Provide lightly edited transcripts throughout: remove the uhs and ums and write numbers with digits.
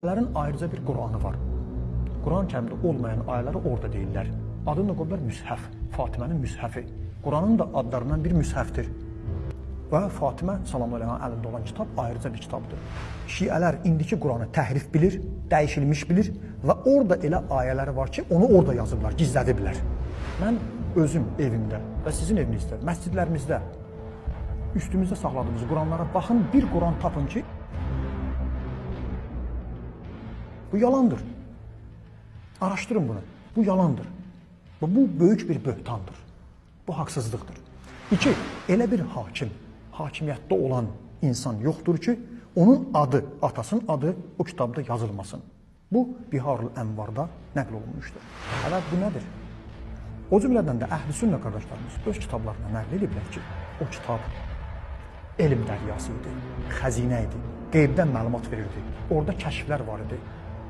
Ayələrin ayrıca bir Qur'anı var. Quran kərimdə olmayan ayələri orada deyirlər. Adını da qoyurlar Müshəf, Fatimənin Müshəfi. Quranın da adlarından bir Müshəfdir. Və Fatimə salam əleyhə əlində olan kitab ayrıca bir kitabdır. Şiələr indiki Quranı təhrif bilir, dəyişilmiş bilir və orada elə ayələri var ki, onu orada yazıblar, gizlədiblər. Mən özüm evimdə və sizin evinizdə, məscidlərimizdə üstümüzdə saxladığımız Quranlara baxın, bir Quran tapın ki, bu yalandır. Araşdırın bunu. Bu yalandır. Bu böyük bir böhtandır. Bu haqsızlıqdır. İki, elə bir hakim, hakimiyyətdə olan insan yoxdur ki, onun adı, atasının adı o kitabda yazılmasın. Bu, Biharul Ənvarda nəql olunmuşdur. Hələ bu nədir? O cümlədən də Əhl-i Sünnə qardaşlarımız öz kitablarına nəql ediblər ki, o kitab elm dəryası idi, xəzinə idi, qeybdən məlumat verirdi, orada kəşflər var idi.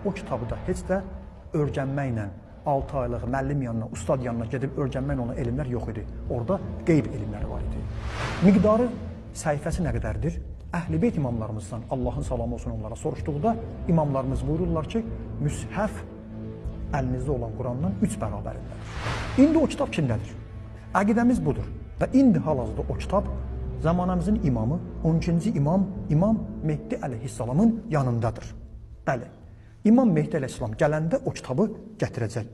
O kitabı da heç də öyrənməklə, 6 aylıq müəllim yanına, ustad yanına gedib öyrənməklə olan elmlər yox idi. Orada qeyb elmləri var idi. Miqdarı, səhifəsi nə qədərdir? Əhl-i Beyt imamlarımızdan, Allahın salamı olsun onlara soruşduqda, imamlarımız buyururlar ki, Müshəf əlinizdə olan Qurandan 3 bərabərindədir. İndi o kitab kimdədir? Əqidəmiz budur və indi hal-hazırda o kitab zamanımızın imamı, 12-ci İmam Mehdi əleyhissalamın yanındadır. Bəli. İmam Mehdi əleyhissalam gələndə o kitabı gətirəcək.